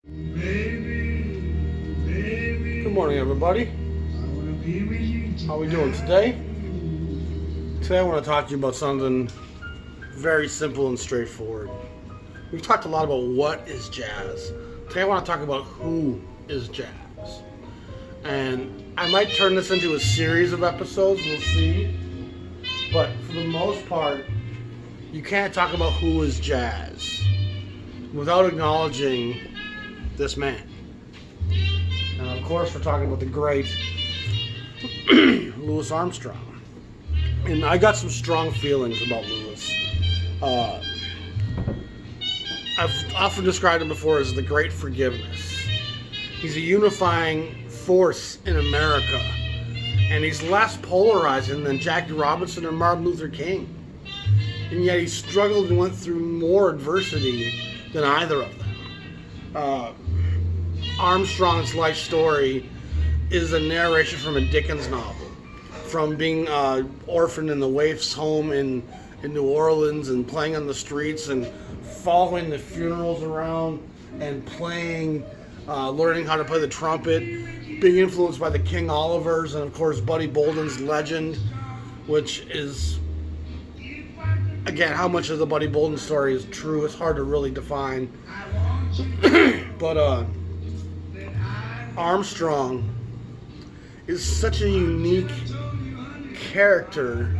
Good morning, everybody. How are we doing today? Today I want to talk to you about something very simple and straightforward. We've talked a lot about what is jazz. Today I want to talk about who is jazz. And I might turn this into a series of episodes, we'll see. But for the most part, you can't talk about who is jazz without acknowledging this man. And of course, we're talking about the great Louis Armstrong. And I got some strong feelings about Louis. I've often described him before as the great forgiveness. He's a unifying force in America. And he's less polarizing than Jackie Robinson or Martin Luther King. And yet he struggled and went through more adversity than either of them. Armstrong's life story is a narration from a Dickens novel. From being orphaned in the waif's home in New Orleans and playing on the streets and following the funerals around and playing, learning how to play the trumpet, being influenced by the King Olivers and of course Buddy Bolden's Legend, which is, again, how much of the Buddy Bolden story is true, it's hard to really define. But Armstrong is such a unique character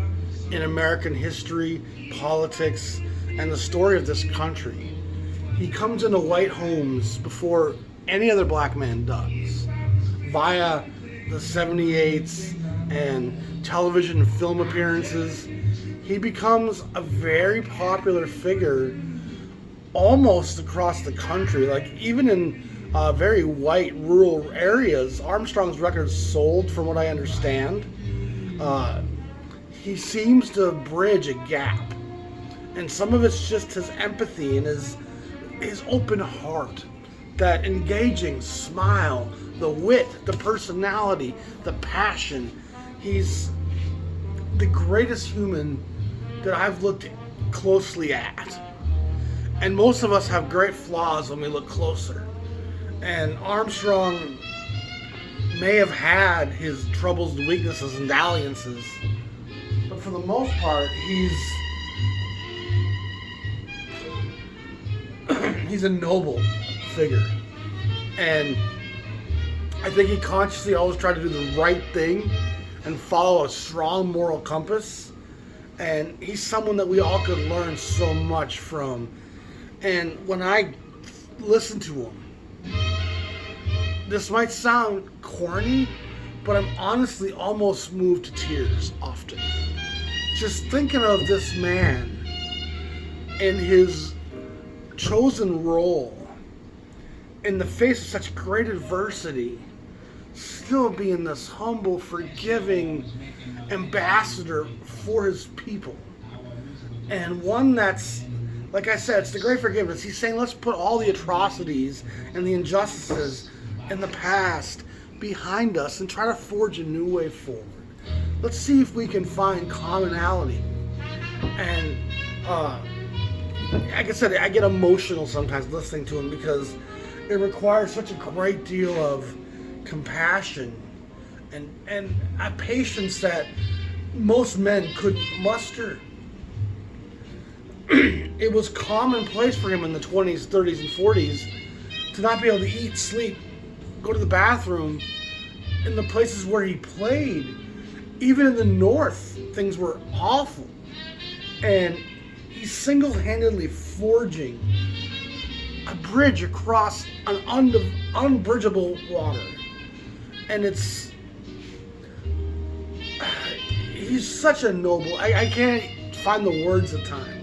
in American history, politics, and the story of this country. He comes into white homes before any other black man does, via the 78s and television and film appearances. He becomes a very popular figure almost across the country. Like, even in very white rural areas, Armstrong's records sold, from what I understand. He seems to bridge a gap. And some of it's just his empathy and his open heart. That engaging smile, the wit, the personality, the passion. He's the greatest human that I've looked closely at. And most of us have great flaws when we look closer. And Armstrong may have had his troubles and weaknesses and dalliances, but for the most part, he's a noble figure. And I think he consciously always tried to do the right thing and follow a strong moral compass. And he's someone that we all could learn so much from. And when I listen to him, this might sound corny, but I'm honestly almost moved to tears often. Just thinking of this man and his chosen role in the face of such great adversity, still being this humble, forgiving ambassador for his people. And one that's, like I said, it's the great forgiveness. He's saying, let's put all the atrocities and the injustices in the past behind us and try to forge a new way forward. Let's see if we can find commonality. And like I said, I get emotional sometimes listening to him because it requires such a great deal of compassion and a patience that most men couldn't muster. It was commonplace for him in the 20s, 30s, and 40s to not be able to eat, sleep, go to the bathroom in the places where he played. Even in the North, things were awful. And he's single-handedly forging a bridge across an unbridgeable water. And he's such a noble, I can't find the words at times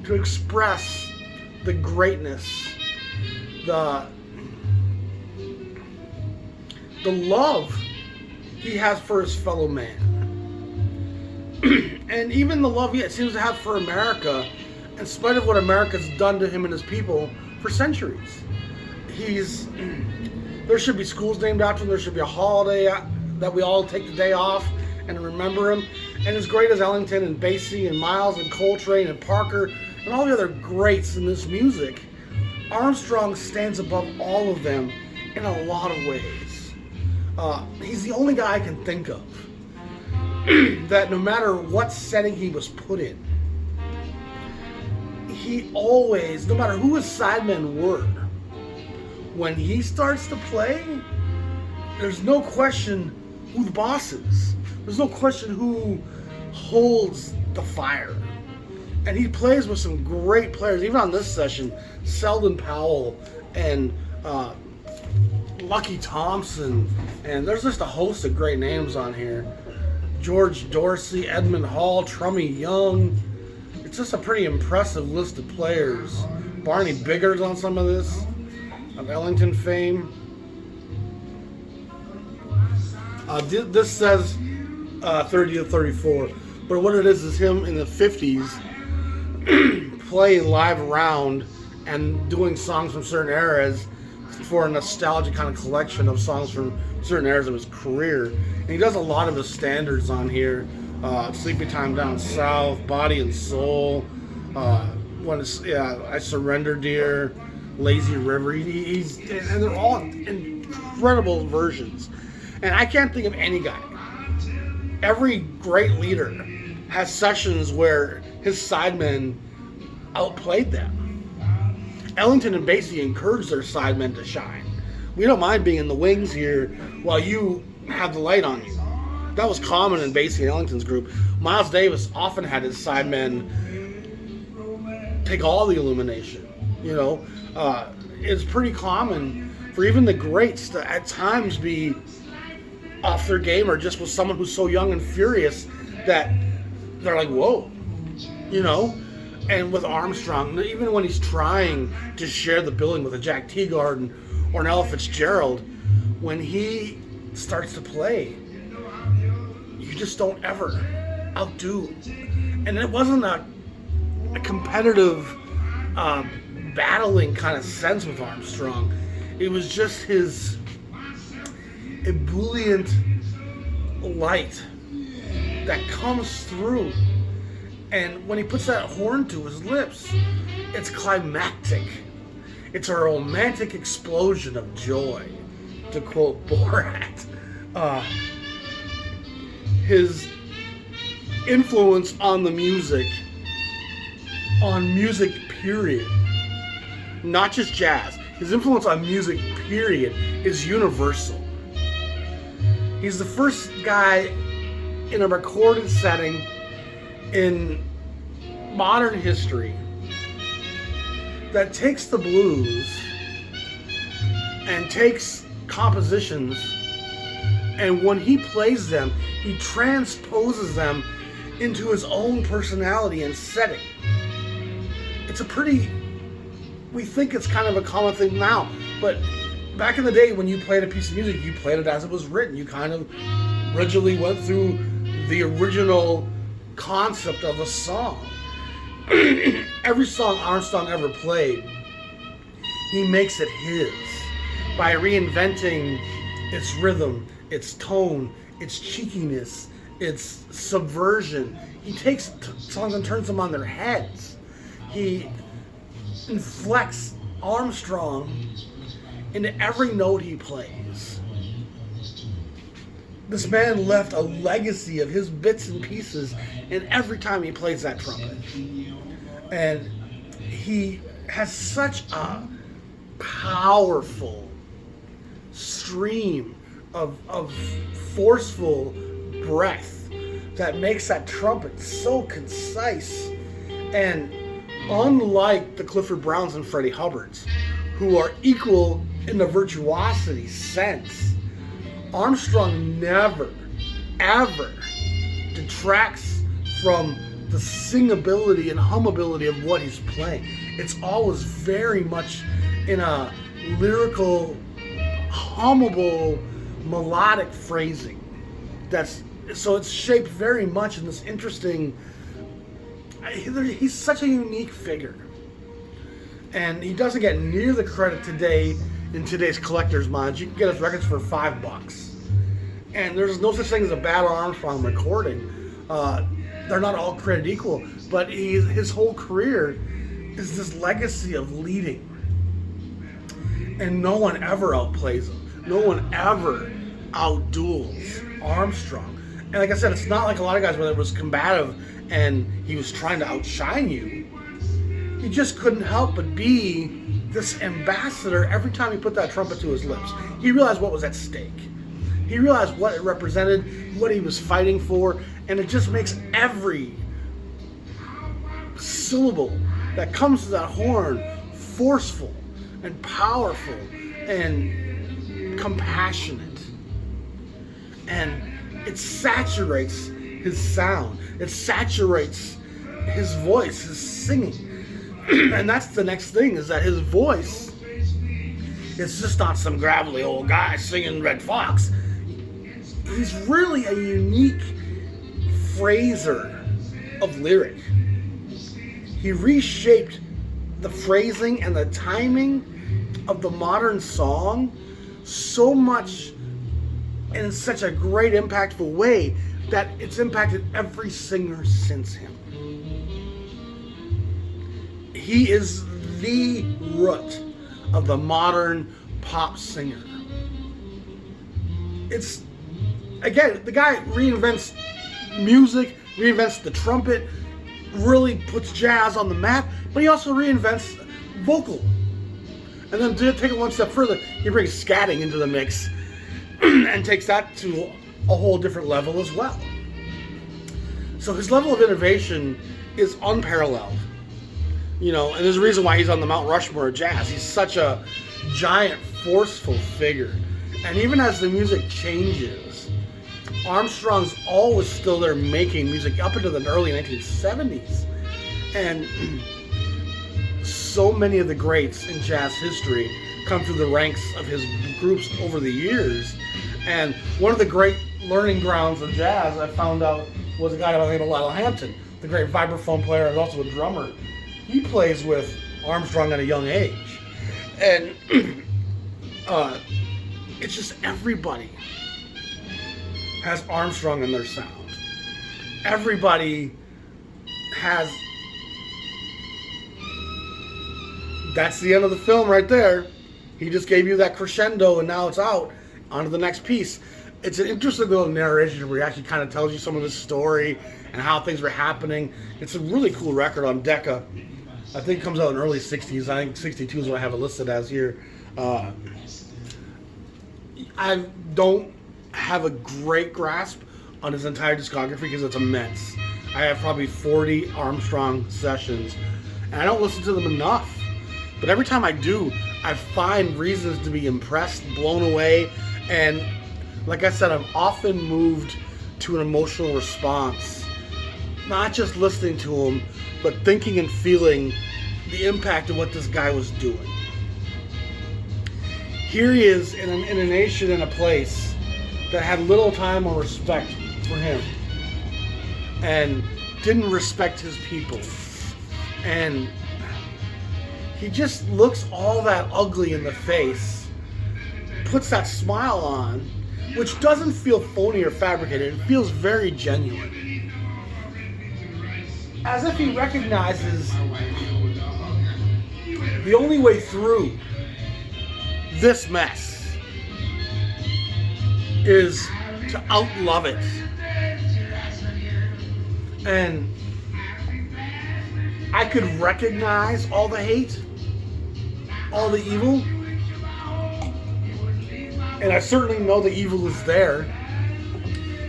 to express the greatness, the love he has for his fellow man. And even the love he seems to have for America, in spite of what America's done to him and his people for centuries. There should be schools named after him. There should be a holiday that we all take the day off and remember him. And as great as Ellington and Basie and Miles and Coltrane and Parker and all the other greats in this music, Armstrong stands above all of them in a lot of ways. He's the only guy I can think of that no matter what setting he was put in, he always, no matter who his sidemen were, when he starts to play, there's no question who the boss is. There's no question who holds the fire. And he plays with some great players, even on this session, Selden Powell and Lucky Thompson, and there's just a host of great names on here. George Dorsey, Edmund Hall, Trummy Young. It's just a pretty impressive list of players. Barney Biggers on some of this, of Ellington fame. This says 30 to 34, but what it is him in the 50s playing live around and doing songs from certain eras for a nostalgic kind of collection of songs from certain eras of his career. And he does a lot of his standards on here. Sleepy Time Down South, Body and Soul, I Surrender Dear, Lazy River. And they're all incredible versions. And I can't think of any guy. Every great leader has sessions where his sidemen outplayed them. Ellington and Basie encouraged their sidemen to shine. We don't mind being in the wings here while you have the light on you. That was common in Basie and Ellington's group. Miles Davis often had his sidemen take all the illumination. It's pretty common for even the greats to at times be off their game or just with someone who's so young and furious that they're like, whoa, And with Armstrong, even when he's trying to share the billing with a Jack Teagarden or an Ella Fitzgerald, when he starts to play, you just don't ever outdo. And it wasn't a competitive battling kind of sense with Armstrong. It was just his ebullient light that comes through. And when he puts that horn to his lips, it's climactic. It's a romantic explosion of joy, to quote Borat. His influence on the music period, not just jazz, his influence on music period is universal. He's the first guy in a recorded setting in modern history that takes the blues and takes compositions, and when he plays them, he transposes them into his own personality and setting. We think it's kind of a common thing now, but back in the day when you played a piece of music, you played it as it was written. You kind of rigidly went through the original concept of a song. Every song Armstrong ever played, he makes it his by reinventing its rhythm, its tone, its cheekiness, its subversion. He takes songs and turns them on their heads. He inflects Armstrong into every note he plays. This man left a legacy of his bits and pieces in every time he plays that trumpet. And he has such a powerful stream of forceful breath that makes that trumpet so concise. And unlike the Clifford Browns and Freddie Hubbards, who are equal in the virtuosity sense, Armstrong never, ever detracts from the singability and hummability of what he's playing. It's always very much in a lyrical, hummable, melodic phrasing. So it's shaped very much in this interesting. He's such a unique figure, and he doesn't get near the credit today in today's collector's minds. You can get his records for $5, and there's no such thing as a bad Armstrong recording. They're not all created equal, but his whole career is this legacy of leading And no one ever outplays him. No one ever outduels Armstrong. And like I said, it's not like a lot of guys where it was combative and he was trying to outshine you. He just couldn't help but be this ambassador every time he put that trumpet to his lips. He realized what was at stake. He realized what it represented, what he was fighting for, and it just makes every syllable that comes to that horn forceful and powerful and compassionate. And it saturates his sound. It saturates his voice, his singing. And that's the next thing, is that his voice, it's just not some gravelly old guy singing Red Fox. He's really a unique phraser of lyric. He reshaped the phrasing and the timing of the modern song so much in such a great, impactful way that it's impacted every singer since him. He is the root of the modern pop singer. It's, again, the guy reinvents music, reinvents the trumpet, really puts jazz on the map, but he also reinvents vocal. And then to take it one step further, he brings scatting into the mix and takes that to a whole different level as well. So his level of innovation is unparalleled. You know, and there's a reason why he's on the Mount Rushmore of jazz. He's such a giant, forceful figure. And even as the music changes, Armstrong's always still there making music up into the early 1970s. And so many of the greats in jazz history come through the ranks of his groups over the years. And one of the great learning grounds of jazz, I found out, was a guy by the name of Lionel Hampton, the great vibraphone player and also a drummer. He plays with Armstrong at a young age. And it's just everybody has Armstrong in their sound. Everybody has... That's the end of the film right there. He just gave you that crescendo and now it's out. On to the next piece. It's an interesting little narration where he actually kind of tells you some of his story and how things were happening. It's a really cool record on Decca. I think it comes out in early 60s. I think 62 is what I have it listed as here. I don't have a great grasp on his entire discography because it's immense. I have probably 40 Armstrong sessions, and I don't listen to them enough. But every time I do, I find reasons to be impressed, blown away, and like I said, I'm often moved to an emotional response. Not just listening to him, but thinking and feeling the impact of what this guy was doing. Here he is in a nation and a place that had little time or respect for him and didn't respect his people. And he just looks all that ugly in the face, puts that smile on, which doesn't feel phony or fabricated. It feels very genuine. As if he recognizes the only way through this mess is to outlove it. And I could recognize all the hate, all the evil, and I certainly know the evil is there.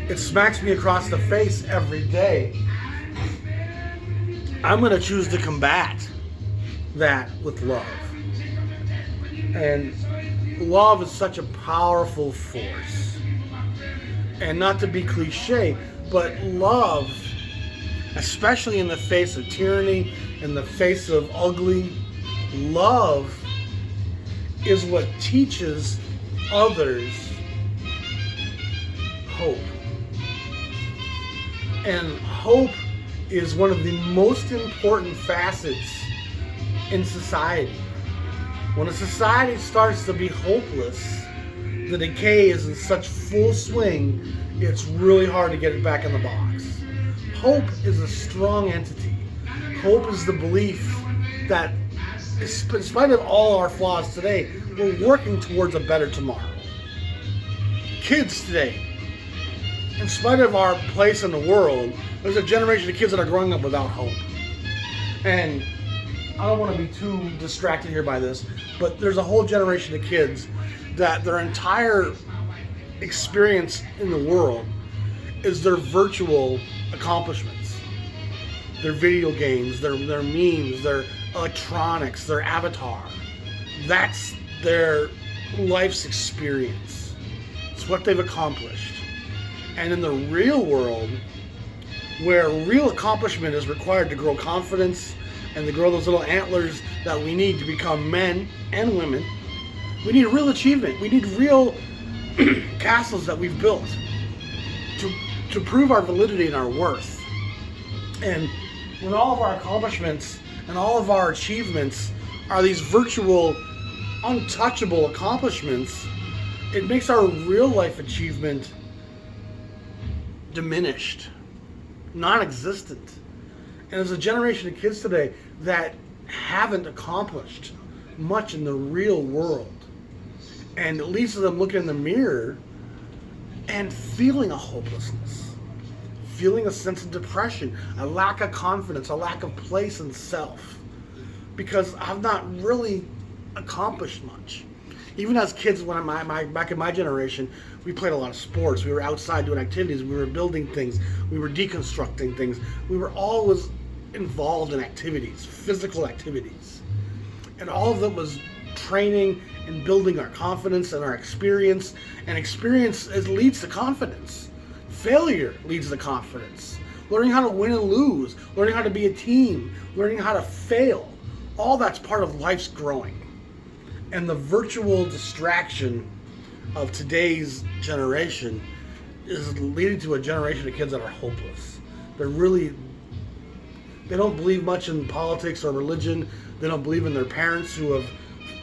It smacks me across the face every day. I'm going to choose to combat that with love. And love is such a powerful force. And not to be cliche, but love, especially in the face of tyranny, in the face of ugly, love is what teaches others hope. And hope is one of the most important facets in society. When a society starts to be hopeless, the decay is in such full swing, it's really hard to get it back in the box. Hope is a strong entity. Hope is the belief that in spite of all our flaws today, we're working towards a better tomorrow. Kids today, in spite of our place in the world, there's a generation of kids that are growing up without hope. And I don't want to be too distracted here by this, but there's a whole generation of kids that their entire experience in the world is their virtual accomplishments. Their video games, their memes, their electronics, their avatar. That's their life's experience. It's what they've accomplished. And in the real world, where real accomplishment is required to grow confidence and to grow those little antlers that we need to become men and women, we need real achievement. We need real castles that we've built to prove our validity and our worth. And when all of our accomplishments and all of our achievements are these virtual, untouchable accomplishments, it makes our real life achievement diminished, non-existent. And there's a generation of kids today that haven't accomplished much in the real world. And it leads to them looking in the mirror and feeling a hopelessness, feeling a sense of depression, a lack of confidence, a lack of place in self, because I've not really accomplished much. Even as kids, when back in my generation, we played a lot of sports. We were outside doing activities. We were building things. We were deconstructing things. We were always involved in activities, physical activities. And all of it was training and building our confidence and our experience. And experience leads to confidence. Failure leads to confidence. Learning how to win and lose. Learning how to be a team. Learning how to fail. All that's part of life's growing. And the virtual distraction of today's generation is leading to a generation of kids that are hopeless. They don't believe much in politics or religion. They don't believe in their parents who have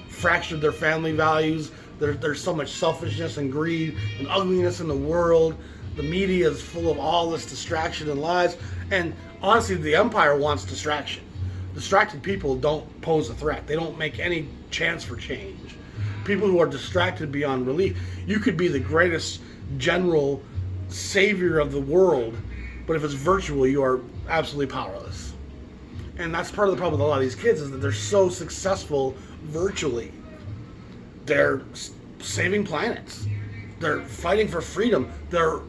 fractured their family values. There's so much selfishness and greed and ugliness in the world. The media is full of all this distraction and lies. And honestly, the empire wants distraction. Distracted people don't pose a threat. They don't make any chance for change. People who are distracted beyond relief. You could be the greatest general savior of the world, but if it's virtual, you are absolutely powerless. And that's part of the problem with a lot of these kids, is that they're so successful virtually. They're saving planets. They're fighting for freedom. They're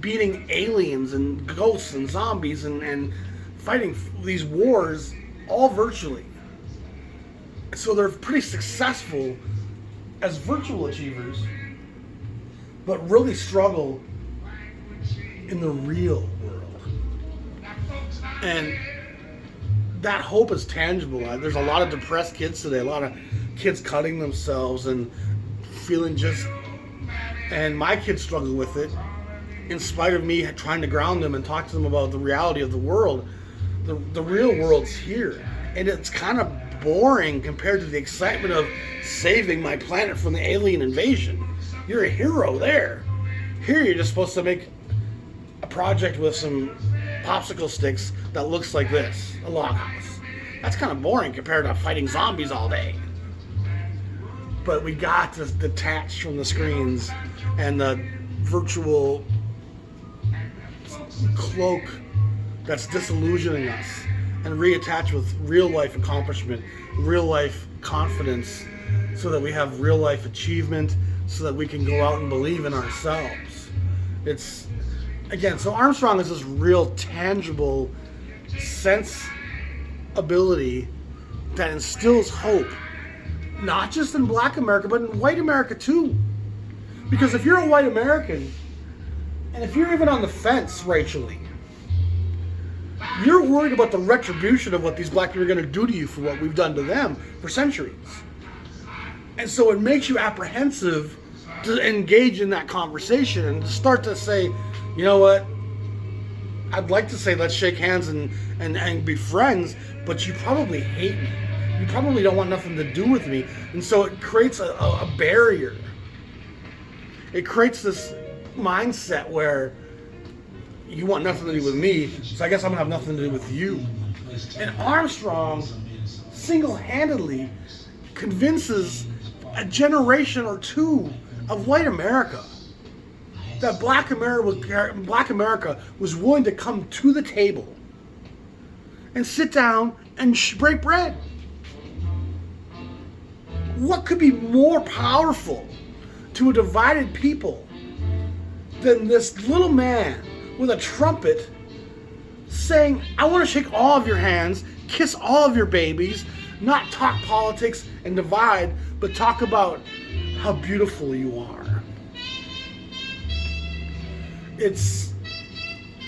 beating aliens and ghosts and zombies and fighting these wars all virtually. So they're pretty successful as virtual achievers, but really struggle in the real world. And that hope is tangible. There's a lot of depressed kids today, a lot of kids cutting themselves and feeling and my kids struggle with it, in spite of me trying to ground them and talk to them about the reality of the world. The real world's here, and it's kind of boring compared to the excitement of saving my planet from the alien invasion. You're a hero there. Here you're just supposed to make a project with some popsicle sticks that looks like this, a log house. That's kind of boring compared to fighting zombies all day. But we got to detach from the screens and the virtual cloak that's disillusioning us, and reattach with real life accomplishment, real life confidence, so that we have real life achievement, so that we can go out and believe in ourselves. It's, again, so Armstrong is this real tangible sense ability that instills hope, not just in Black America, but in white America too. Because if you're a white American, and if you're even on the fence racially, you're worried about the retribution of what these black people are going to do to you for what we've done to them for centuries. And so it makes you apprehensive to engage in that conversation and to start to say, you know what, I'd like to say let's shake hands and be friends, but you probably hate me. You probably don't want nothing to do with me. And so it creates a barrier. It creates this mindset where you want nothing to do with me, so I guess I'm going to have nothing to do with you. And Armstrong single-handedly convinces a generation or two of white America that Black America was willing to come to the table and sit down and break bread. What could be more powerful to a divided people than this little man with a trumpet saying, I want to shake all of your hands, kiss all of your babies, not talk politics and divide, but talk about how beautiful you are. It's,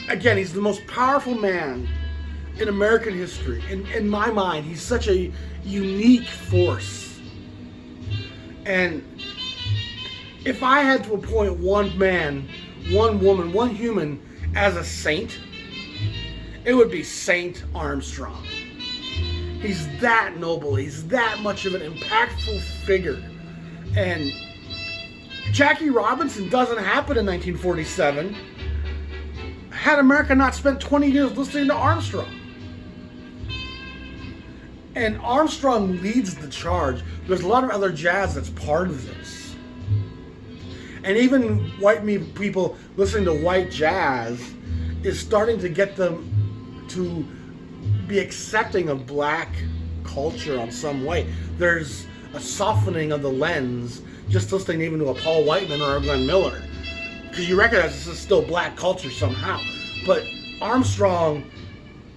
again, he's the most powerful man in American history. In my mind, he's such a unique force. And if I had to appoint one man, one woman, one human as a saint, it would be Saint Armstrong. He's that noble. He's that much of an impactful figure. And Jackie Robinson doesn't happen in 1947. Had America not spent 20 years listening to Armstrong. And Armstrong leads the charge. There's a lot of other jazz that's part of this. And even white people listening to white jazz is starting to get them to be accepting of black culture in some way. There's a softening of the lens just listening even to a Paul Whiteman or a Glenn Miller, because you recognize this is still black culture somehow. But Armstrong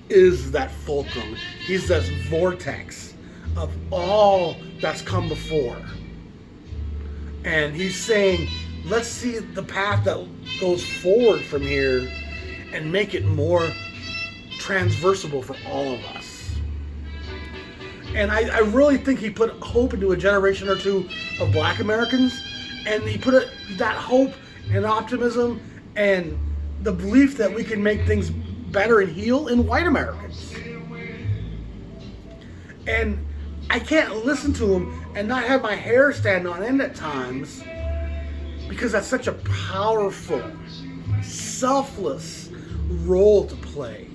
is that fulcrum. He's this vortex of all that's come before. And he's saying, let's see the path that goes forward from here and make it more transversable for all of us. And I really think he put hope into a generation or two of black Americans, and he put that hope and optimism and the belief that we can make things better and heal in white Americans. And I can't listen to him and not have my hair stand on end at times, because that's such a powerful, selfless role to play.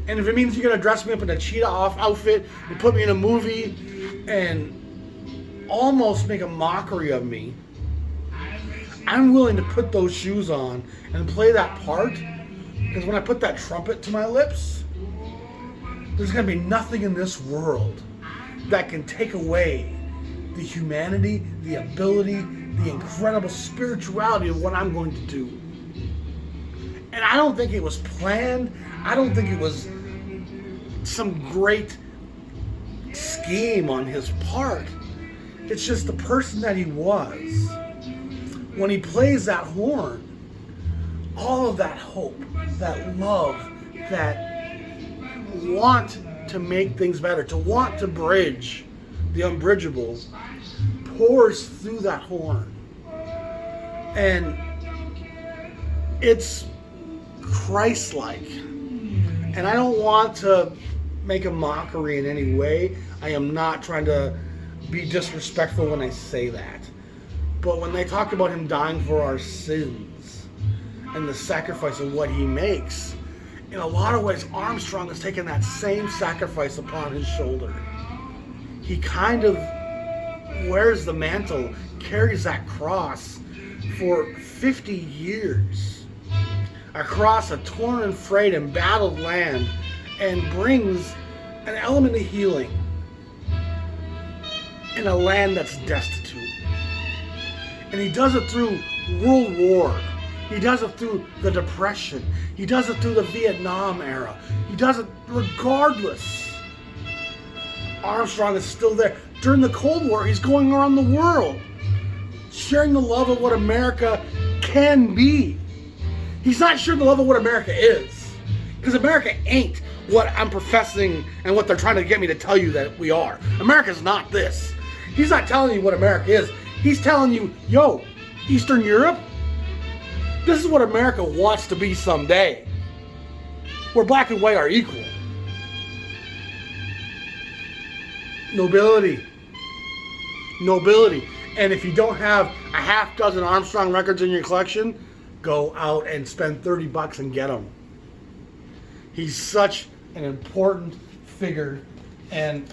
And if it means you're going to dress me up in a cheetah outfit and put me in a movie and almost make a mockery of me, I'm willing to put those shoes on and play that part. Because when I put that trumpet to my lips, there's going to be nothing in this world that can take away the humanity, the ability, the incredible spirituality of what I'm going to do. And I don't think it was planned. I don't think it was some great scheme on his part. It's just the person that he was. When he plays that horn, all of that hope, that love, that want to make things better, to want to bridge the unbridgeable, pours through that horn. And it's Christ-like. And I don't want to make a mockery in any way. I am not trying to be disrespectful when I say that. But when they talk about him dying for our sins and the sacrifice of what he makes, in a lot of ways, Armstrong has taken that same sacrifice upon his shoulder. He kind of wears the mantle, carries that cross for 50 years across a torn and frayed and battled land, and brings an element of healing in a land that's destitute. And he does it through World War. He does it through the Depression. He does it through the Vietnam era. He does it regardless. Armstrong is still there. During the Cold War, he's going around the world, sharing the love of what America can be. He's not sharing the love of what America is. Because America ain't what I'm professing and what they're trying to get me to tell you that we are. America's not this. He's not telling you what America is. He's telling you, yo, Eastern Europe, this is what America wants to be someday, where black and white are equal. Nobility. Nobility. And if you don't have a half dozen Armstrong records in your collection, go out and spend $30 and get them. He's such an important figure, and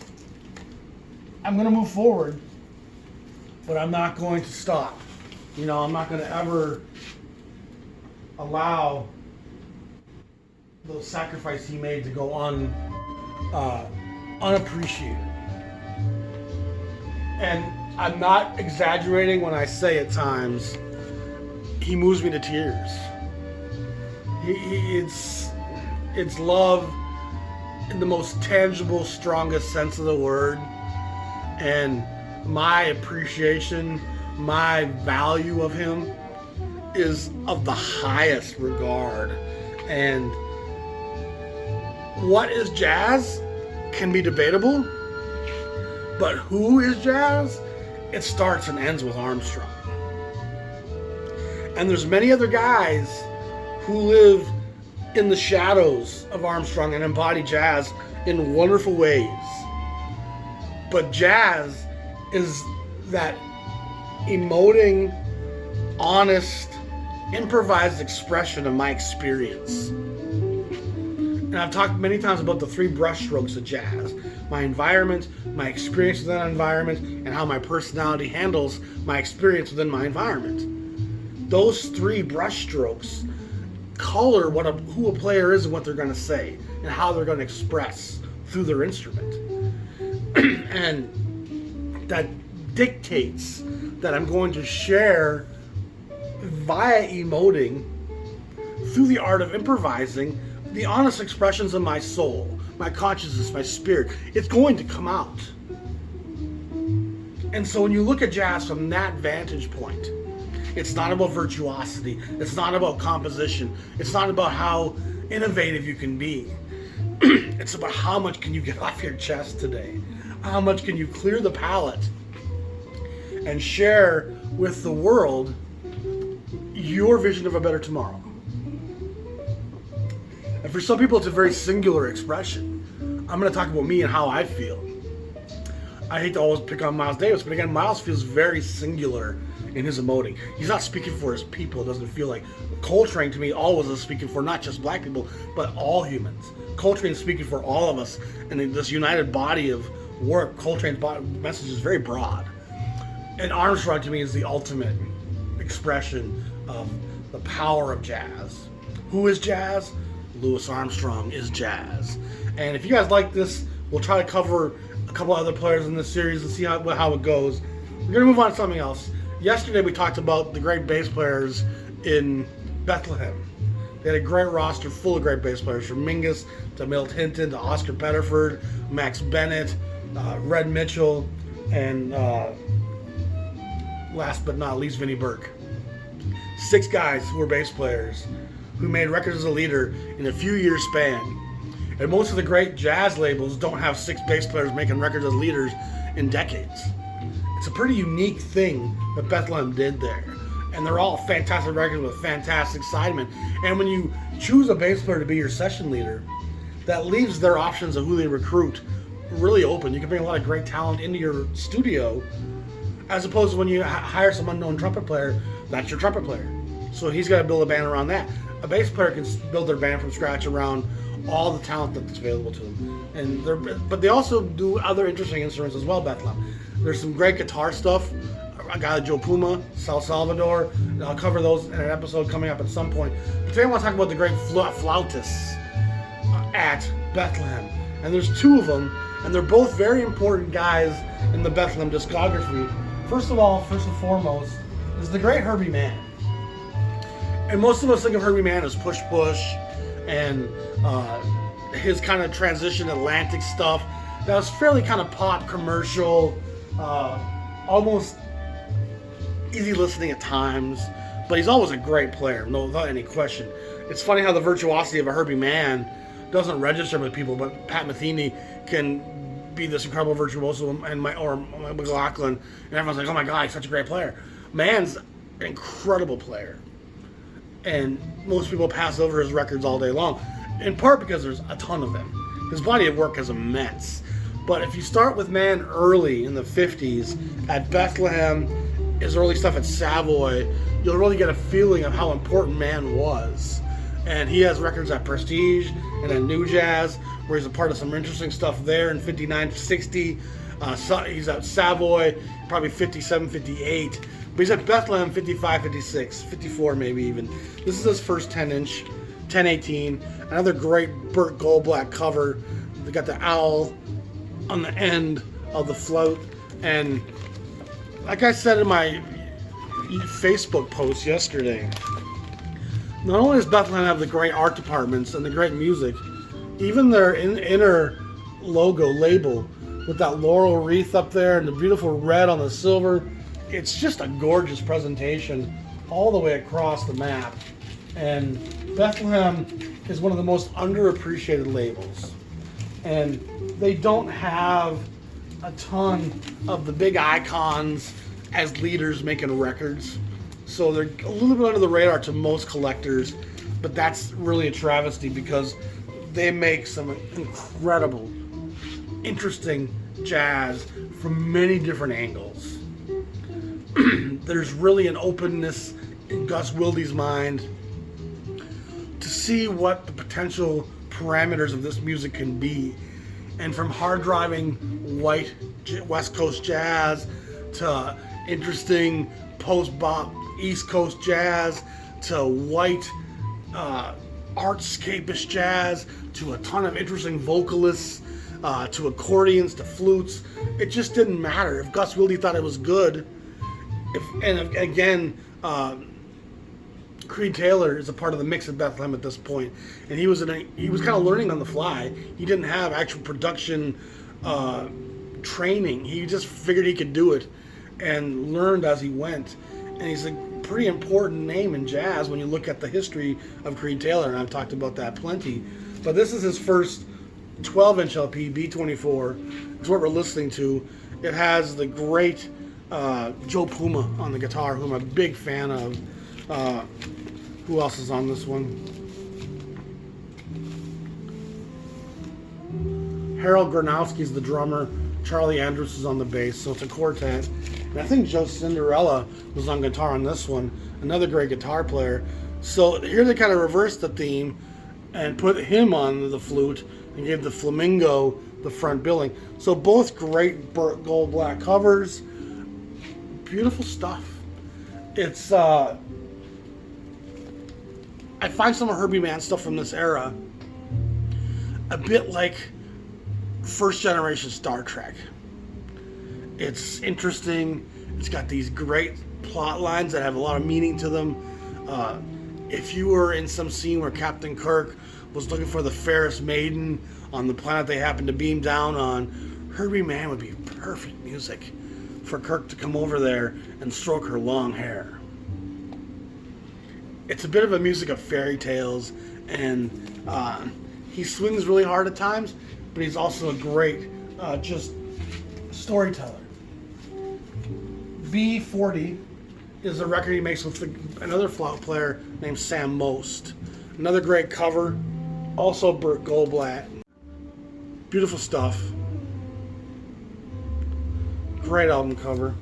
I'm going to move forward, but I'm not going to stop. You know, I'm not going to ever allow the sacrifice he made to go unappreciated. And I'm not exaggerating when I say at times he moves me to tears. It's love in the most tangible, strongest sense of the word. And my appreciation, my value of him is of the highest regard. And what is jazz can be debatable, but who is jazz? It starts and ends with Armstrong. And there's many other guys who live in the shadows of Armstrong and embody jazz in wonderful ways. But jazz is that emoting, honest, improvised expression of my experience. And I've talked many times about the three brushstrokes of jazz. My environment, my experience within that environment, and how my personality handles my experience within my environment. Those three brushstrokes color who a player is and what they're going to say and how they're going to express through their instrument. And that dictates that I'm going to share via emoting through the art of improvising the honest expressions of my soul, my consciousness, my spirit. It's going to come out. And so when you look at jazz from that vantage point, it's not about virtuosity. It's not about composition. It's not about how innovative you can be. It's about how much can you get off your chest today. How much can you clear the palate and share with the world your vision of a better tomorrow. And for some people, it's a very singular expression. I'm going to talk about me and how I feel. I hate to always pick on Miles Davis, but again, Miles feels very singular in his emoting. He's not speaking for his people. It doesn't feel like Coltrane, to me, always is speaking for not just black people, but all humans. Coltrane is speaking for all of us, and in this united body of work, Coltrane's message is very broad. And Armstrong, to me, is the ultimate expression of the power of jazz. Who is jazz? Louis Armstrong is jazz. And if you guys like this, we'll try to cover a couple other players in this series and see how it goes. We're going to move on to something else. Yesterday we talked about the great bass players in Bethlehem. They had a great roster full of great bass players, from Mingus to Milt Hinton to Oscar Pettiford, Max Bennett, Red Mitchell, and last but not least, Vinnie Burke. 6 guys who were bass players who made records as a leader in a few years span. And most of the great jazz labels don't have 6 bass players making records as leaders in decades. It's a pretty unique thing that Bethlehem did there. And they're all fantastic records with fantastic sidemen. And when you choose a bass player to be your session leader, that leaves their options of who they recruit really open. You can bring a lot of great talent into your studio, as opposed to when you hire some unknown trumpet player, that's your trumpet player. So he's got to build a band around that. A bass player can build their band from scratch around all the talent that's available to them. But they also do other interesting instruments as well, Bethlehem. There's some great guitar stuff. A guy like Joe Puma, Sal Salvador. I'll cover those in an episode coming up at some point. But today I want to talk about the great flautists at Bethlehem. And there's 2 of them, and they're both very important guys in the Bethlehem discography. First and foremost, is the great Herbie Mann. And most of us think of Herbie Mann as Push Push and his kind of transition Atlantic stuff. That was fairly kind of pop, commercial, almost easy listening at times. But he's always a great player, no, without any question. It's funny how the virtuosity of a Herbie Mann doesn't register with people, but Pat Metheny can be this incredible virtuoso, and McLaughlin, and everyone's like, oh my God, he's such a great player. Mann's an incredible player. And most people pass over his records all day long, in part because there's a ton of them. His body of work is immense. But if you start with Mann early in the 50s at Bethlehem, his early stuff at Savoy, you'll really get a feeling of how important Mann was. And he has records at Prestige and at New Jazz, where he's a part of some interesting stuff there in 59 to 60. He's at Savoy, probably 57, 58. But he's at Bethlehem, 55, 56, 54 maybe even. This is his first 10-inch, 1018. Another great Burt Goldblatt cover. They got the owl on the end of the float. And like I said in my Facebook post yesterday, not only does Bethlehem have the great art departments and the great music, even their inner logo label with that laurel wreath up there and the beautiful red on the silver, it's just a gorgeous presentation all the way across the map. And Bethlehem is one of the most underappreciated labels. And they don't have a ton of the big icons as leaders making records. So they're a little bit under the radar to most collectors, but that's really a travesty because they make some incredible, interesting jazz from many different angles. There's really an openness in Gus Wilde's mind to see what the potential parameters of this music can be. And from hard driving white West Coast jazz to interesting post-bop East Coast jazz to white artscapish jazz to a ton of interesting vocalists to accordions to flutes. It just didn't matter. If Gus Wilde thought it was good, Creed Taylor is a part of the mix at Bethlehem at this point, and he was kind of learning on the fly. He didn't have actual production training. He just figured he could do it and learned as he went. And he's a pretty important name in jazz when you look at the history of Creed Taylor, and I've talked about that plenty. But this is his first 12-inch LP, B24. It's what we're listening to. It has the great Joe Puma on the guitar, who I'm a big fan of. Who else is on this one? Harold Gronowski's the drummer. Charlie Andrews is on the bass, so it's a quartet. And I think Joe Cinderella was on guitar on this one. Another great guitar player. So here they kind of reversed the theme and put him on the flute and gave the flamingo the front billing. So both great Burt Goldblatt covers. Beautiful stuff. It's I find some of Herbie Mann stuff from this era a bit like first generation Star Trek. It's interesting. It's got these great plot lines that have a lot of meaning to them. If you were in some scene where Captain Kirk was looking for the fairest maiden on the planet they happened to beam down on, Herbie Mann would be perfect music for Kirk to come over there and stroke her long hair. It's a bit of a music of fairy tales, and he swings really hard at times, but he's also a great just storyteller. B40 is a record he makes with another flute player named Sam Most. Another great cover, also Burt Goldblatt. Beautiful stuff. Great album cover.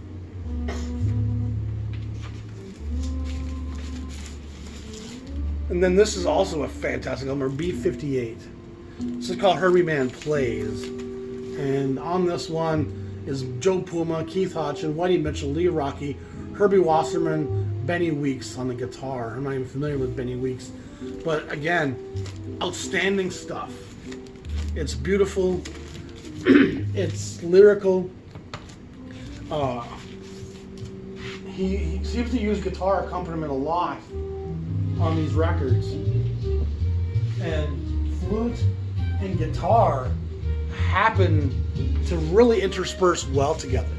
And then this is also a fantastic album, B58. This is called Herbie Mann Plays. And on this one is Joe Puma, Keith Hodgson, Whitey Mitchell, Lee Rocky, Herbie Wasserman, Benny Weeks on the guitar. I'm not even familiar with Benny Weeks. But again, outstanding stuff. It's beautiful. It's lyrical. He seems to use guitar accompaniment a lot on these records. And flute and guitar happen to really intersperse well together.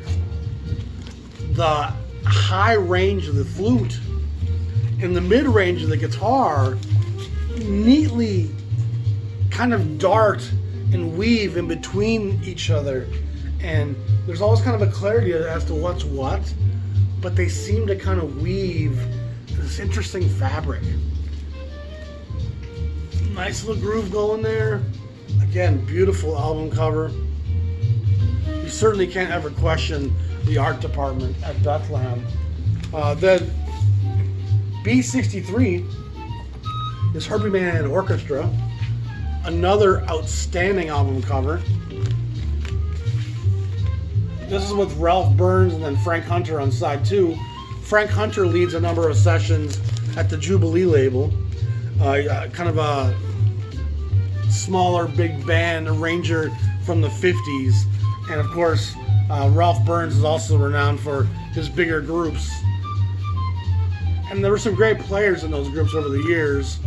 The high range of the flute and the mid range of the guitar neatly kind of dart and weave in between each other, and there's always kind of a clarity as to what's what, but they seem to kind of weave this interesting fabric. Nice little groove going there. Again, beautiful album cover. You certainly can't ever question the art department at Bethlehem. Then B63 is Herbie Mann and Orchestra. Another outstanding album cover. This is with Ralph Burns and then Frank Hunter on side 2. Frank Hunter leads a number of sessions at the Jubilee label. Kind of a smaller big band arranger from the 50s. And of course, Ralph Burns is also renowned for his bigger groups. And there were some great players in those groups over the years.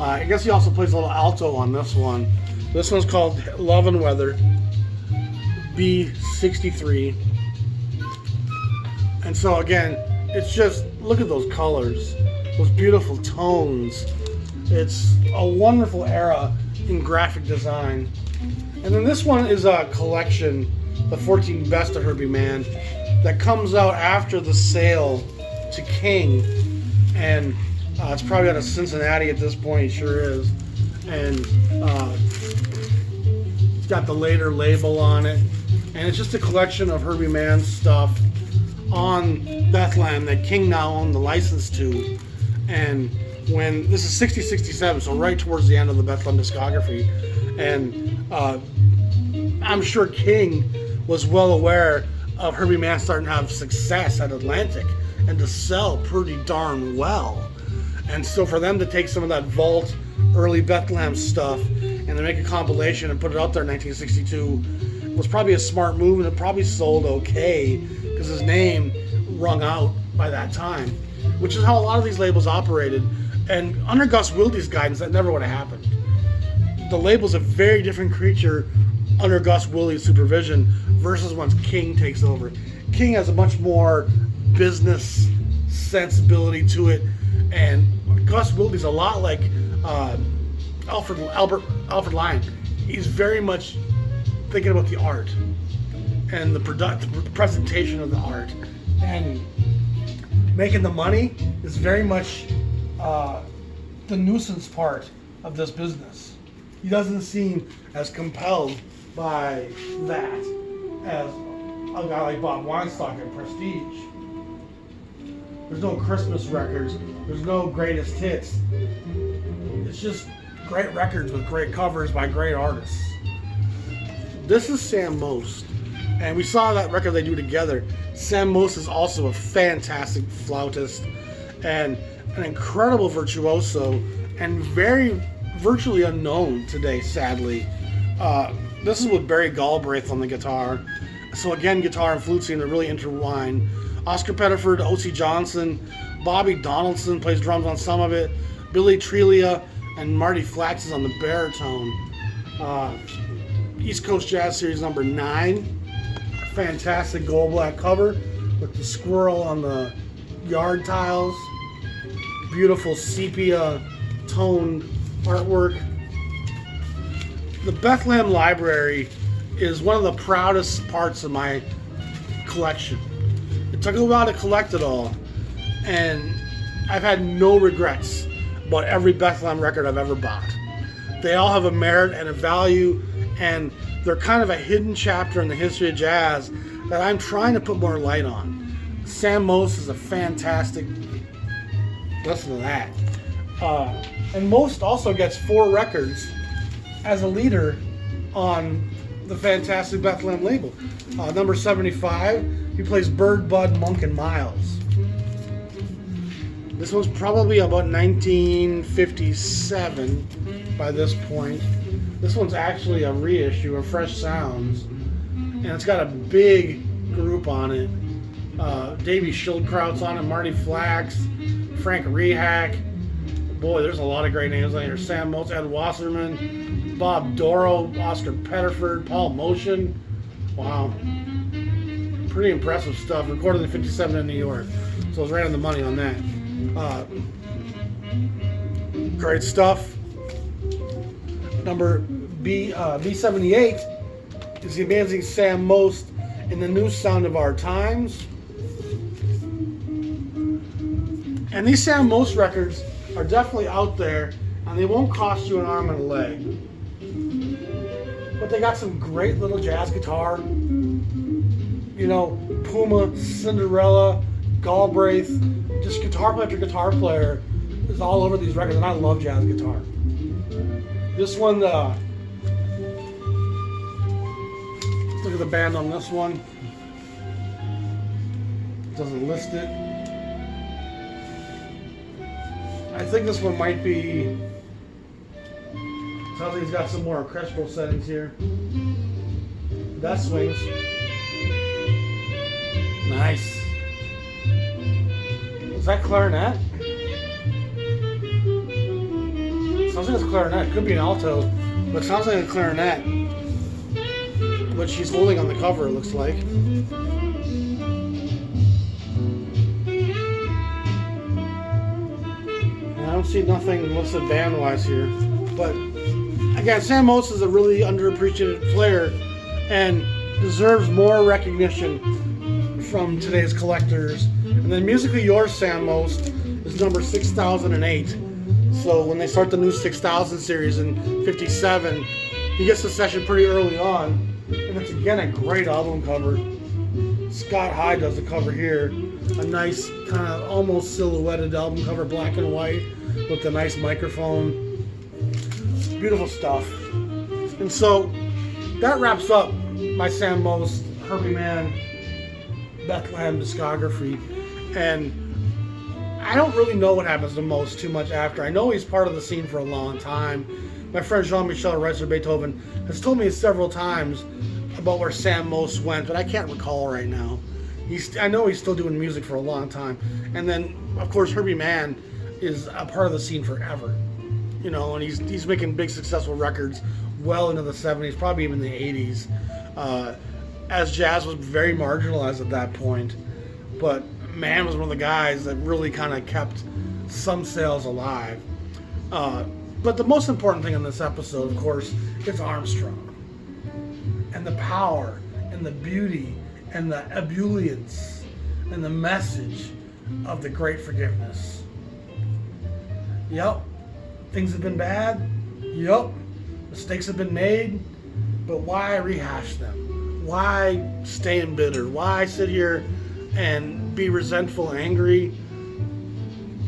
I guess he also plays a little alto on this one. This one's called Love and Weather, B63. And so again, it's just, look at those colors, those beautiful tones. It's a wonderful era in graphic design. And then this one is a collection, the 14 Best of Herbie Mann, that comes out after the sale to King. And it's probably out of Cincinnati at this point, it sure is. And it's got the later label on it. And it's just a collection of Herbie Mann stuff on Bethlehem that King now owned the license to. And when this is 60-67, so right towards the end of the Bethlehem discography. And I'm sure King was well aware of Herbie Mann starting to have success at Atlantic and to sell pretty darn well. And so for them to take some of that vault, early Bethlehem stuff, and to make a compilation and put it out there in 1962 was probably a smart move, and it probably sold okay because his name rung out by that time, which is how a lot of these labels operated. And under Gus Wilde's guidance, that never would have happened. The label's a very different creature under Gus Wilde's supervision versus once King takes over. King has a much more business sensibility to it, and Gus Wilde's a lot like Alfred Lion. He's very much thinking about the art and the presentation of the art, and making the money is very much the nuisance part of this business. He doesn't seem as compelled by that as a guy like Bob Weinstock at Prestige. There's no Christmas records. There's no greatest hits. It's just great records with great covers by great artists. This is Sam Most, and we saw that record they do together. Sam Most is also a fantastic flautist and an incredible virtuoso, and virtually unknown today, sadly. This is with Barry Galbraith on the guitar. So again, guitar and flute seem to really intertwine. Oscar Pettiford, O.C. Johnson, Bobby Donaldson plays drums on some of it. Billy Trelia and Marty Flax is on the baritone. East Coast Jazz Series number 9. Fantastic gold black cover with the squirrel on the yard tiles. Beautiful sepia toned artwork. The Bethlehem Library is one of the proudest parts of my collection. It took a while to collect it all, and I've had no regrets about every Bethlehem record I've ever bought. They all have a merit and a value, and they're kind of a hidden chapter in the history of jazz that I'm trying to put more light on. Sam Most is a fantastic, listen to that. And Most also gets 4 records as a leader on the fantastic Bethlehem label. Number 75, he plays Bird, Bud, Monk, and Miles. This was probably about 1957 by this point. This one's actually a reissue of Fresh Sounds, and it's got a big group on it. Davey Schildkraut's on it, Marty Flax, Frank Rehack. Boy, there's a lot of great names on here. Sam Most, Ed Wasserman, Bob Doro, Oscar Pettiford, Paul Motion. Wow. Pretty impressive stuff. Recorded in 57 in New York. So I was right on the money on that. Great stuff. Number B78 is the amazing Sam Most in the New Sound of Our Times. And these Sam Most records are definitely out there, and they won't cost you an arm and a leg. But they got some great little jazz guitar. You know, Puma, Cinderella, Galbraith, just guitar player after guitar player is all over these records, and I love jazz guitar. This one, look at the band on this one. It doesn't list it. I think this one might be... Sounds like he's got some more orchestral settings here. That swings. Nice. Is that clarinet? Sounds like it's a clarinet. Could be an alto, but it sounds like a clarinet. Which she's holding on the cover, it looks like. I don't see nothing listed band-wise here. But again, Sam Most is a really underappreciated player and deserves more recognition from today's collectors. And then Musically Yours Sam Most is number 6008. So when they start the new 6000 series in 57, he gets the session pretty early on. And it's again a great album cover. Scott Hyde does the cover here. A nice kind of almost silhouetted album cover, black and white, with a nice microphone. Beautiful stuff. And so that wraps up my Sam Most, Herbie Mann, Bethlehem discography. And I don't really know what happens to Most too much after. I know he's part of the scene for a long time. My friend Jean-Michel Reitzer Beethoven has told me several times about where Sam Most went, but I can't recall right now. I know he's still doing music for a long time. And then, of course, Herbie Mann is a part of the scene forever. You know, and he's making big successful records well into the 70s, probably even the 80s. As jazz was very marginalized at that point. But Mann was one of the guys that really kind of kept some sales alive. But the most important thing in this episode, of course, is Armstrong. And the power, and the beauty, and the ebullience, and the message of the great forgiveness. Yep, things have been bad. Yep, mistakes have been made. But why rehash them? Why stay embittered? Why sit here and be resentful, angry?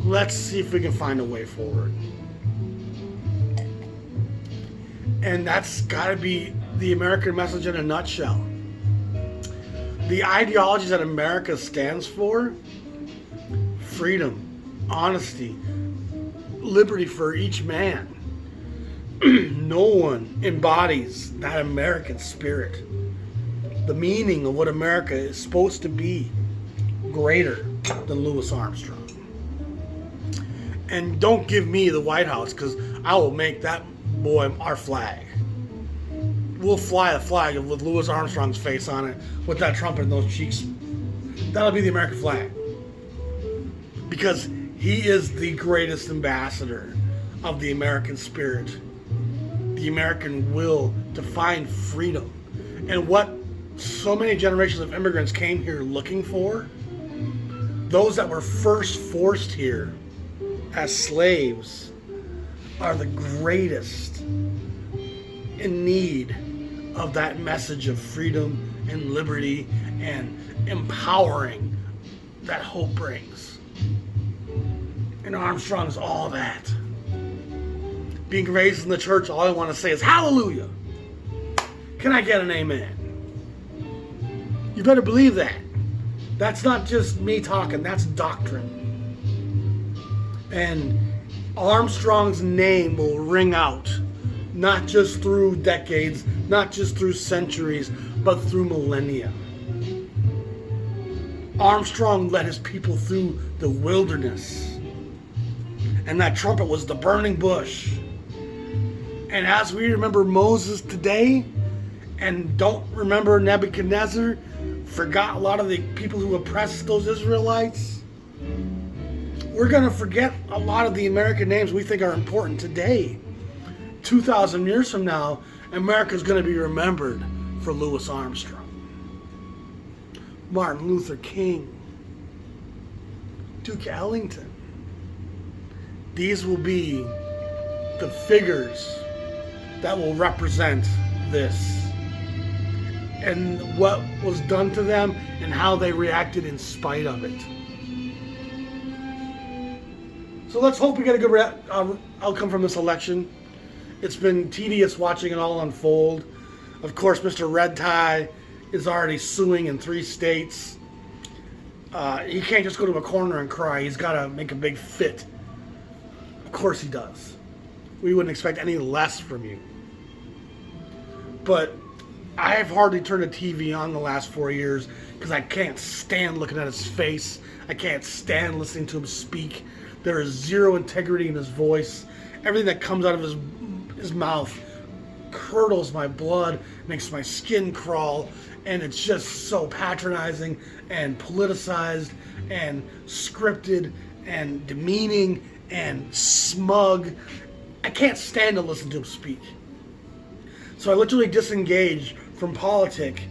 Let's see if we can find a way forward. And that's got to be the American message in a nutshell. The ideologies that America stands for: freedom, honesty, liberty for each man. No one embodies that American spirit. The meaning of what America is supposed to be greater than Louis Armstrong. And don't give me the White House, because I will make that boy our flag. We'll fly a flag with Louis Armstrong's face on it, with that trumpet in those cheeks. That'll be the American flag. Because he is the greatest ambassador of the American spirit, the American will to find freedom. And what so many generations of immigrants came here looking for, those that were first forced here as slaves, are the greatest in need of that message of freedom and liberty and empowering that hope brings. And Armstrong's all that. Being raised in the church, all I want to say is hallelujah. Can I get an amen? You better believe that. That's not just me talking, that's doctrine. And Armstrong's name will ring out, not just through decades, not just through centuries, but through millennia. Armstrong led his people through the wilderness, and that trumpet was the burning bush. And as we remember Moses today, and don't remember Nebuchadnezzar, forgot a lot of the people who oppressed those Israelites, we're going to forget a lot of the American names we think are important today. 2,000 years from now, America's going to be remembered for Louis Armstrong, Martin Luther King, Duke Ellington. These will be the figures that will represent this, and what was done to them and how they reacted in spite of it. So let's hope we get a good outcome from this election. It's been tedious watching it all unfold. Of course, Mr. Red Tie is already suing in 3 states. He can't just go to a corner and cry. He's got to make a big fit. Of course he does. We wouldn't expect any less from you. But I have hardly turned the TV on the last 4 years because I can't stand looking at his face. I can't stand listening to him speak. There is zero integrity in his voice. Everything that comes out of his mouth curdles my blood, makes my skin crawl, and it's just so patronizing and politicized and scripted and demeaning and smug. I can't stand to listen to him speak. So I literally disengage from politics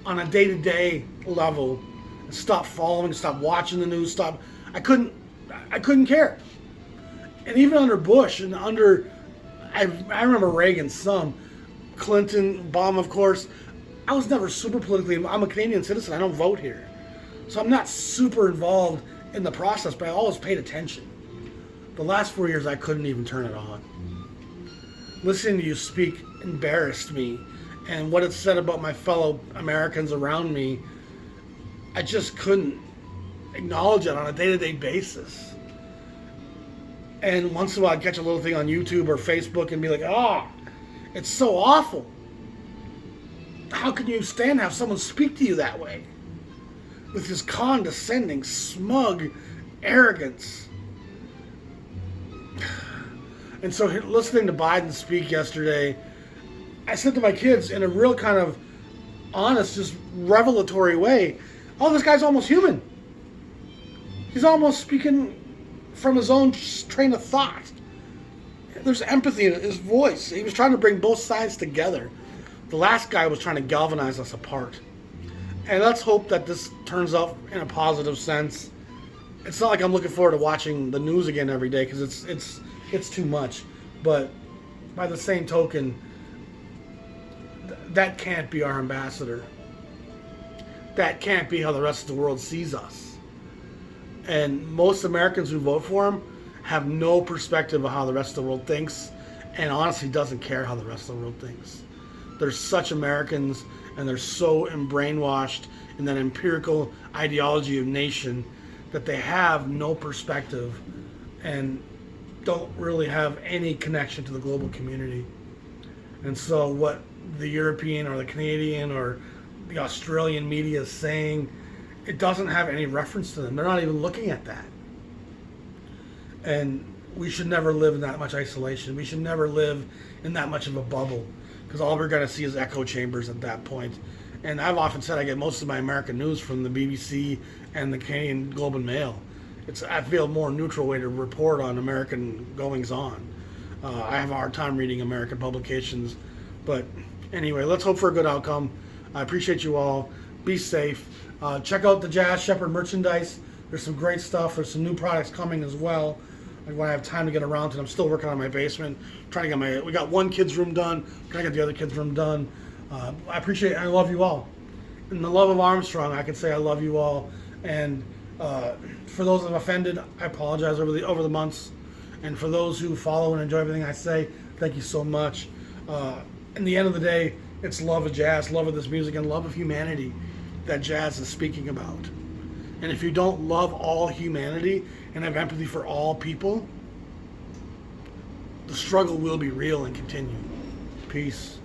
on a day-to-day level and stop following, stop watching the news, I couldn't care. And even under Bush and under, I remember Reagan, some, Clinton, Obama, of course, I was never super politically involved. I'm a Canadian citizen. I don't vote here. So I'm not super involved in the process, but I always paid attention. The last 4 years, I couldn't even turn it on. Listening to you speak embarrassed me. And what it said about my fellow Americans around me, I just couldn't acknowledge it on a day-to-day basis. And once in a while, I'd catch a little thing on YouTube or Facebook and be like, it's so awful. How can you stand to have someone speak to you that way? With this condescending, smug arrogance. And so listening to Biden speak yesterday, I said to my kids in a real kind of honest, just revelatory way, this guy's almost human. He's almost speaking from his own train of thought. There's empathy in his voice. He was trying to bring both sides together. The last guy was trying to galvanize us apart. And let's hope that this turns out in a positive sense. It's not like I'm looking forward to watching the news again every day because it's too much. But by the same token, that can't be our ambassador. That can't be how the rest of the world sees us. And most Americans who vote for him have no perspective of how the rest of the world thinks, and honestly doesn't care how the rest of the world thinks. They're such Americans, and they're so brainwashed in that empirical ideology of nation that they have no perspective and don't really have any connection to the global community. And so what the European or the Canadian or the Australian media is saying, it doesn't have any reference to them. They're not even looking at that. And we should never live in that much isolation. We should never live in that much of a bubble, because all we're going to see is echo chambers at that point. And I've often said I get most of my American news from the BBC and the Canadian Globe and Mail. I feel a more neutral way to report on American goings on. I have a hard time reading American publications. But anyway, let's hope for a good outcome. I appreciate you all. Be safe. Check out the Jazz Shepherd merchandise. There's some great stuff. There's some new products coming as well. When I have time to get around to it, I'm still working on my basement. Trying to get we got one kid's room done. Trying to get the other kid's room done. I appreciate it. I love you all. In the love of Armstrong, I can say I love you all. And for those that have offended, I apologize over the months. And for those who follow and enjoy everything I say, thank you so much. In the end of the day, it's love of jazz, love of this music, and love of humanity that jazz is speaking about. And if you don't love all humanity and have empathy for all people, the struggle will be real and continue. Peace.